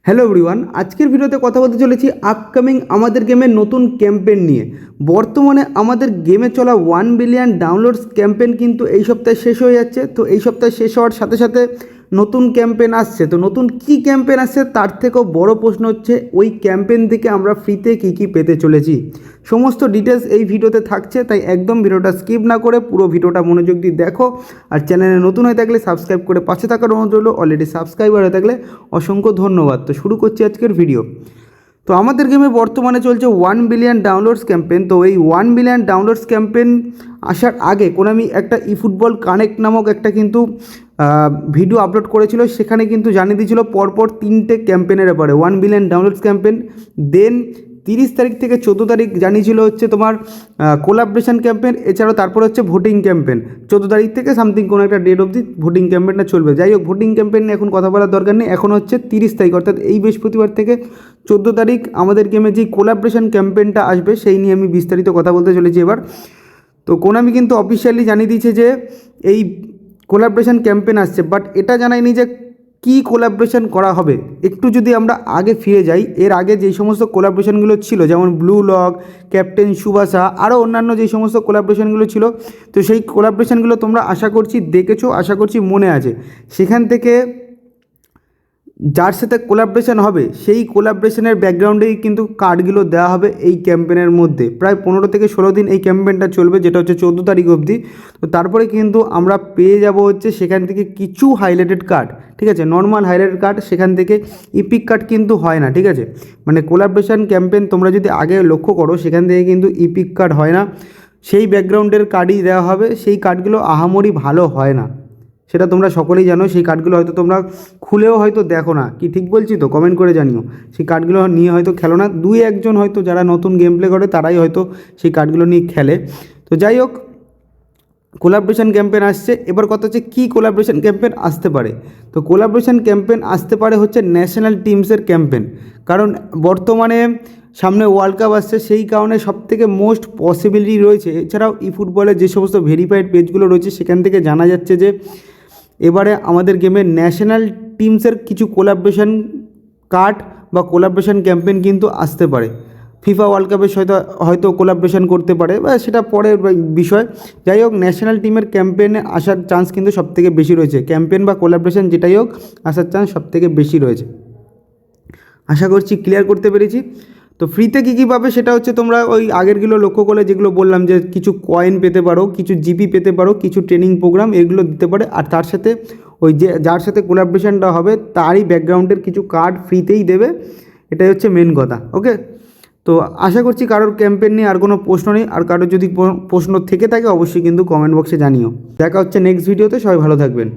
Hello everyone, আজকের ভিডিওতে কথা বলতে চলেছি আপকামিং আমাদের গেমের নতুন ক্যাম্পেন নিয়ে। বর্তমানে আমাদের গেমে চলা 1 বিলিয়ন ডাউনলোডস ক্যাম্পেন কিন্তু এই সপ্তাহে শেষ হয়ে যাচ্ছে। তো এই সপ্তাহে শেষ হওয়ার সাথে সাথে নতুন ক্যাম্পেন আসছে। তো নতুন কি ক্যাম্পেন আসছে তার থেকেও বড় প্রশ্ন হচ্ছে ওই ক্যাম্পেন থেকে আমরা ফ্রিতে কী কী পেতে চলেছি। সমস্ত ডিটেলস এই ভিডিওতে থাকছে, তাই একদম ভিডিওটা স্কিপ না করে পুরো ভিডিওটা মনোযোগ দিয়ে দেখো। আর চ্যানেলে নতুন হয়ে থাকলে সাবস্ক্রাইব করে পাশে থাকার অনুরোধ রইল। অলরেডি সাবস্ক্রাইবার হয়ে থাকলে অসংখ্য ধন্যবাদ। তো শুরু করছি আজকের ভিডিও। তো আমাদের গেমে বর্তমানে চলছে 1 বিলিয়ন ডাউনলোডস ক্যাম্পেন। তো এই 1 বিলিয়ন ডাউনলোডস ক্যাম্পেন আসার আগে কোনামি একটা ইফুটবল কানেক্ট নামক একটা কিন্তু ভিডিও আপলোড করেছিল। সেখানে কিন্তু জানিয়ে দিয়েছিল পরপর 3টে ক্যাম্পেনের ব্যাপারে 1 বিলিয়ন ডাউনলোডস ক্যাম্পেন। দেন 30 তারিখ থেকে 14 তারিখ জানিয়েছিল হচ্ছে তোমার কোলাবরেশন ক্যাম্পেন। এছাড়াও তারপর হচ্ছে ভোটিং ক্যাম্পেন। 14 তারিখ থেকে সামথিং কোনো একটা ডেট অবধি ভোটিং ক্যাম্পেনটা চলবে। যাই হোক, ভোটিং ক্যাম্পেন নিয়ে এখন কথা বলার দরকার নেই। এখন হচ্ছে 30 তারিখ অর্থাৎ এই বৃহস্পতিবার থেকে 14 তারিখ আমাদের গেমে যেই কোলাবরেশন ক্যাম্পেনটা আসবে সেই নিয়ে আমি বিস্তারিত কথা বলতে চলেছি এবার। তো কোনামি কিন্তু অফিসিয়ালি জানিয়ে দিয়েছে যে এই কোলাবরেশন ক্যাম্পেন আসছে, বাট এটা জানায়নি যে কী কোলাবরেশন করা হবে। একটু যদি আমরা আগে ফিরে যাই, এর আগে যেই সমস্ত কোলাবরেশনগুলো ছিল যেমন ব্লু লক, ক্যাপ্টেন সুবাসা, আরও অন্যান্য যেই সমস্ত কোলাবরেশনগুলো ছিল, তো সেই কোলাবরেশনগুলো তোমরা আশা করছি দেখেছো, আশা করছি মনে আছে। সেখান থেকে যার সাথে কোলাবরেশন হবে সেই কোলাবরেশনের ব্যাকগ্রাউন্ডেই কিন্তু কার্ডগুলো দেওয়া হবে এই ক্যাম্পেনের মধ্যে। প্রায় 15 থেকে 16 দিন এই ক্যাম্পেনটা চলবে, যেটা হচ্ছে 14 তারিখ অবধি। তো তারপরে কিন্তু আমরা পেয়ে যাব হচ্ছে সেখান থেকে কিছু হাইলাইটেড কার্ড, ঠিক আছে, নর্মাল হাইলাইটেড কার্ড। সেখান থেকে ইপিক কার্ড কিন্তু হয় না, ঠিক আছে। মানে কোলাবরেশন ক্যাম্পেন তোমরা যদি আগে লক্ষ্য করো সেখান থেকে কিন্তু ইপিক কার্ড হয় না, সেই ব্যাকগ্রাউন্ডের কার্ডই দেওয়া হবে। সেই কার্ডগুলো আহামরি ভালো হয় না, সেটা তোমরা সকলেই জানো। সেই কার্ডগুলো হয়তো তোমরা খুলেও হয়তো দেখো না, কি ঠিক বলছি তো? কমেন্ট করে জানিও। সেই কার্ডগুলো নিয়ে হয়তো খেলো না, 2-1 জন হয়তো যারা নতুন গেম প্লে করে তারাই হয়তো সেই কার্ডগুলো নিয়ে খেলে। তো যাই হোক, কোলাবরেশন ক্যাম্পেন আসছে। এবার কথা হচ্ছে কী কোলাবরেশন ক্যাম্পেন আসতে পারে। তো কোলাবরেশন ক্যাম্পেন আসতে পারে হচ্ছে ন্যাশনাল টিমসের ক্যাম্পেন। কারণ বর্তমানে সামনে ওয়ার্ল্ড কাপ আসছে, সেই কারণে সবথেকে মোস্ট পসিবিলিটি রয়েছে। এছাড়াও ই ফুটবলের যে সমস্ত ভেরিফাইড পেজগুলো রয়েছে সেখান থেকে জানা যাচ্ছে যে এবারে আমাদের গেমে ন্যাশনাল টিমসের কিছু কোলাবরেশন কার্ড বা কোলাবরেশন ক্যাম্পেন কিন্তু আসতে পারে। ফিফা ওয়ার্ল্ড কাপের সাথে হয়তো কোলাবরেশন করতে পারে, বা সেটা পরের বিষয়। যাই হোক, ন্যাশনাল টিমের ক্যাম্পেনে আসার চান্স কিন্তু সবথেকে বেশি রয়েছে। ক্যাম্পেন বা কোলাবরেশন যেটাই হোক, আসার চান্স সবথেকে বেশি রয়েছে। আশা করছি ক্লিয়ার করতে পেরেছি। তো ফ্রিতে কী কী পাবে সেটা হচ্ছে তোমরা ওই আগেরগুলো লক্ষ্য করলে যেগুলো বললাম, যে কিছু কয়েন পেতে পারো, কিছু জিপি পেতে পারো, কিছু ট্রেনিং প্রোগ্রাম এগুলো দিতে পারে। আর তার সাথে ওই যে যার সাথে কোলাবরেশনটা হবে তারই ব্যাকগ্রাউন্ডের কিছু কার্ড ফ্রিতেই দেবে। এটাই হচ্ছে মেন কথা। ওকে, তো আশা করছি কারোর ক্যাম্পেন নিয়ে আর কোনো প্রশ্ন নেই। আর কারোর যদি প্রশ্ন থেকে থাকে অবশ্যই কিন্তু কমেন্ট বক্সে জানিও। দেখা হচ্ছে নেক্সট ভিডিওতে। সবাই ভালো থাকবেন।